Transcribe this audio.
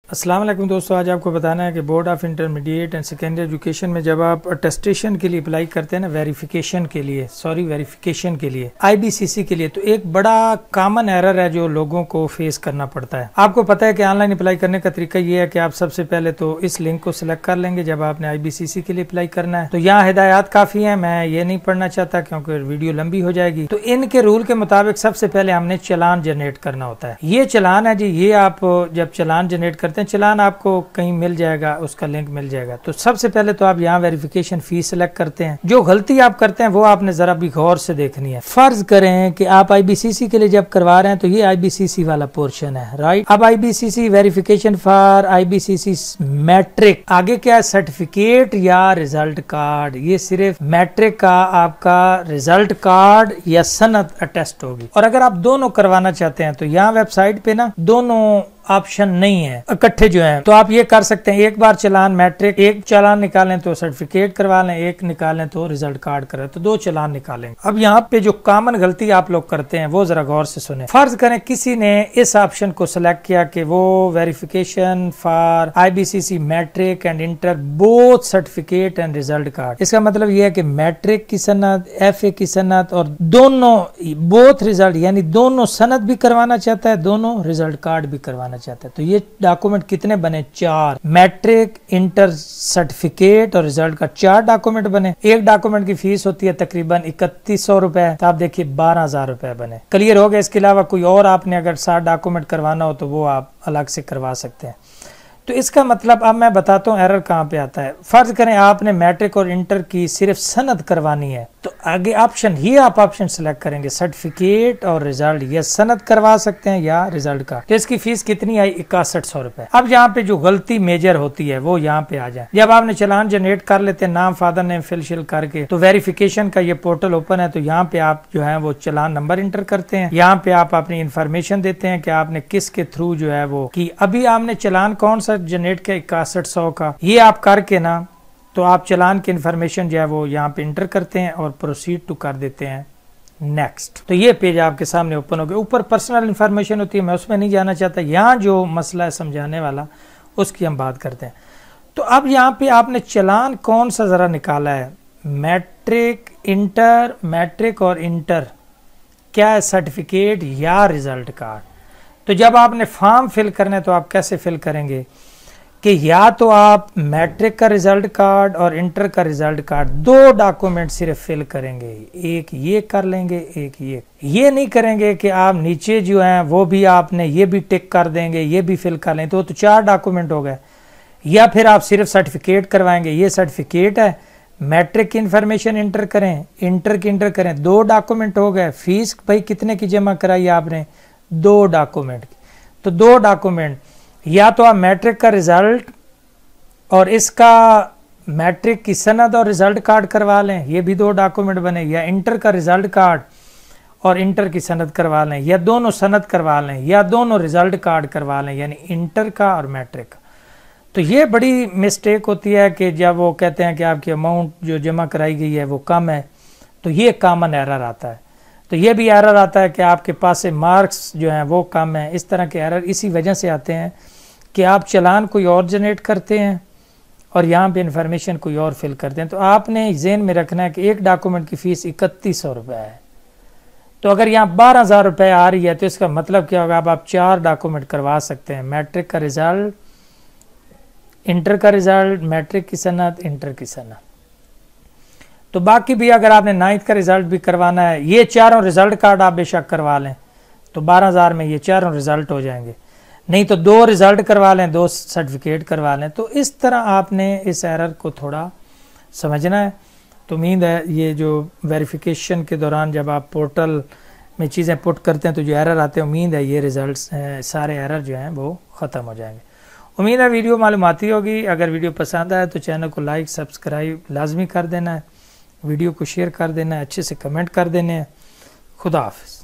السلام علیکم دوستو، آج آپ کو بتانا ہے کہ board of intermediate and secondary education میں جب آپ اٹیسٹیشن کے لیے اپلائی کرتے ہیں نا، ویریفیکیشن کے لیے آئی بی سی سی کے لیے، تو ایک بڑا کامن ایرر ہے جو لوگوں کو فیس کرنا پڑتا ہے۔ آپ کو پتا ہے کہ آن لائن اپلائی کرنے کا طریقہ یہ ہے کہ آپ سب سے پہلے تو اس لنک کو سلیکٹ کر لیں گے جب آپ نے آئی بی سی سی کے لیے اپلائی کرنا ہے۔ تو یہاں ہدایات کافی ہیں، میں یہ نہیں پڑھنا چاہتا کیونکہ ویڈیو لمبی ہو جائے گی۔ تو ان کے رول کے مطابق سب سے پہلے ہم نے چلان جنریٹ کرنا ہوتا ہے۔ یہ چلان ہے جی، یہ آپ جب چلان جنریٹ کرتے ہیں، چلان آپ کو کہیں مل جائے گا، اس کا لنک مل جائے گا۔ تو سب سے پہلے تو آپ یہاں ویریفیکیشن فی سلیکٹ کرتے ہیں۔ جو غلطی آپ کرتے ہیں وہ آپ نے ذرا بھی غور سے دیکھنی ہے۔ فرض کریں کہ آپ آئی بی سی سی کے لیے جب کروا رہے ہیں تو یہ آئی بی سی سی والا پورشن ہے، رائٹ۔ اب I B C C verification for I B C C matric, آگے کیا ہے؟ سرٹیفکیٹ یا ریزلٹ کارڈ۔ یہ صرف میٹرک کا آپ کا ریزلٹ کارڈ یا سند اٹیسٹ ہوگی۔ اور اگر آپ دونوں کروانا چاہتے ہیں تو یہاں ویب سائٹ پہ نا دونوں آپشن نہیں ہے اکٹھے جو ہیں، تو آپ یہ کر سکتے ہیں، ایک بار چلان میٹرک، ایک چلان نکالیں تو سرٹیفکیٹ کروا لیں، ایک نکالیں تو ریزلٹ کارڈ کریں، تو دو چلان نکالیں۔ اب یہاں پہ جو کامن غلطی آپ لوگ کرتے ہیں وہ ذرا غور سے سنیں۔ فرض کریں کسی نے اس آپشن کو سلیکٹ کیا کہ وہ verification for I B C C matric and inter both certificate and result card. اس کا مطلب یہ ہے کہ میٹرک کی سند، ایف اے کی سند اور دونوں بوتھ ریزلٹ یعنی دونوں سند بھی کروانا چاہتا ہے، دونوں ریزلٹ کارڈ بھی کروانا چاہتا ہے۔ تو یہ ڈاکومنٹ کتنے بنے؟ 4، میٹرک، انٹر سرٹیفکیٹ اور ریزلٹ کا 4 ڈاکومنٹ بنے۔ ایک ڈاکومنٹ کی فیس ہوتی ہے تقریباً 3100 روپے، تو آپ دیکھیے 12000 روپے بنے۔ کلیئر ہو گیا؟ اس کے علاوہ کوئی اور آپ نے اگر 7 ڈاکومنٹ کروانا ہو تو وہ آپ الگ سے کروا سکتے ہیں۔ تو اس کا مطلب اب میں بتاتا ہوں ایرر کہاں پہ آتا ہے۔ فرض کریں آپ نے میٹرک اور انٹر کی صرف سند کروانی ہے، تو آگے آپشن یہ آپ آپشن سلیکٹ کریں گے، سرٹیفکیٹ اور ریزلٹ، یا سند کروا سکتے ہیں یا ریزلٹ کا۔ تو اس کی فیس کتنی آئی؟ 6100 روپے۔ اب یہاں پہ جو غلطی میجر ہوتی ہے وہ یہاں پہ آ جائے۔ جب آپ نے چلان جنریٹ کر لیتے ہیں، نام، فادر نیم فل شل کر کے، تو ویریفیکیشن کا یہ پورٹل اوپن ہے، تو یہاں پہ آپ جو ہے وہ چلان نمبر انٹر کرتے ہیں، یہاں پہ آپ اپنی انفارمیشن دیتے ہیں کہ آپ نے کس کے تھرو جو ہے وہ کی۔ ابھی آپ نے چلان کون سا جنریٹ کیا؟ 6100 کا۔ یہ آپ کر کے نا تو آپ چلان کی انفارمیشن جو ہے وہ یہاں پہ انٹر کرتے ہیں اور پروسیڈ ٹو کر دیتے ہیں نیکسٹ۔ تو یہ پیج آپ کے سامنے اوپن ہو گیا۔ اوپر پرسنل انفارمیشن ہوتی ہے، میں اس میں نہیں جانا چاہتا۔ یہاں جو مسئلہ ہے سمجھانے والا اس کی ہم بات کرتے ہیں۔ تو اب یہاں پہ آپ نے چلان کون سا ذرا نکالا ہے؟ میٹرک، انٹر، میٹرک اور انٹر کیا ہے؟ سرٹیفکیٹ یا ریزلٹ کارڈ۔ تو جب آپ نے فارم فل کرنا ہے تو آپ کیسے فل کریں گے کہ یا تو آپ میٹرک کا ریزلٹ کارڈ اور انٹر کا ریزلٹ کارڈ 2 ڈاکومنٹ صرف فل کریں گے، ایک یہ کر لیں گے، ایک یہ نہیں کریں گے کہ آپ نیچے جو ہیں وہ بھی آپ نے یہ بھی ٹک کر دیں گے، یہ بھی فل کر لیں، تو 4 ڈاکومنٹ ہو گئے۔ یا پھر آپ صرف سرٹیفکیٹ کروائیں گے، یہ سرٹیفکیٹ ہے، میٹرک کی انفارمیشن انٹر کریں، انٹر کی انٹر کریں، 2 ڈاکومنٹ ہو گئے۔ فیس بھائی کتنے کی جمع کرائی آپ نے؟ 2 ڈاکومنٹ کی۔ تو 2 ڈاکومنٹ، یا تو آپ میٹرک کا ریزلٹ اور اس کا میٹرک کی سند اور ریزلٹ کارڈ کروا لیں، یہ بھی 2 ڈاکومنٹ بنے، یا انٹر کا ریزلٹ کارڈ اور انٹر کی سند کروا لیں، یا دونوں سند کروا لیں، یا دونوں ریزلٹ کارڈ کروا لیں، یعنی انٹر کا اور میٹرک کا۔ تو یہ بڑی مسٹیک ہوتی ہے کہ جب وہ کہتے ہیں کہ آپ کی اماؤنٹ جو جمع کرائی گئی ہے وہ کم ہے، تو یہ کامن ایرر آتا ہے۔ تو یہ بھی ایرر آتا ہے کہ آپ کے پاس سے مارکس جو ہیں وہ کم ہیں۔ اس طرح کے ایرر اسی وجہ سے آتے ہیں کہ آپ چلان کوئی اور جنریٹ کرتے ہیں اور یہاں پہ انفارمیشن کوئی اور فل کرتے ہیں۔ تو آپ نے ذہن میں رکھنا ہے کہ ایک ڈاکومنٹ کی فیس 3100 روپے ہے، تو اگر یہاں 12000 روپے آ رہی ہے تو اس کا مطلب کیا ہوگا؟ اب آپ 4 ڈاکومنٹ کروا سکتے ہیں، میٹرک کا ریزلٹ، انٹر کا ریزلٹ، میٹرک کی سند، انٹر کی سند۔ تو باقی بھی اگر آپ نے 9th کا ریزلٹ بھی کروانا ہے، یہ 4 ریزلٹ کارڈ آپ بے شک کروا لیں، تو 12000 میں یہ 4 ریزلٹ ہو جائیں گے، نہیں تو 2 ریزلٹ کروا لیں، 2 سرٹیفکیٹ کروا لیں۔ تو اس طرح آپ نے اس ایرر کو تھوڑا سمجھنا ہے۔ تو امید ہے یہ جو ویریفیکیشن کے دوران جب آپ پورٹل میں چیزیں پٹ کرتے ہیں تو جو ایرر آتے ہیں، امید ہے یہ ریزلٹس سارے ایرر جو ہیں وہ ختم ہو جائیں گے۔ امید ہے ویڈیو معلوماتی ہوگی۔ اگر ویڈیو پسند آئے تو چینل کو لائک، سبسکرائب لازمی کر دینا ہے، ویڈیو کو شیئر کر دینا ہے، اچھے سے کمنٹ کر دینے ہیں۔ خدا حافظ۔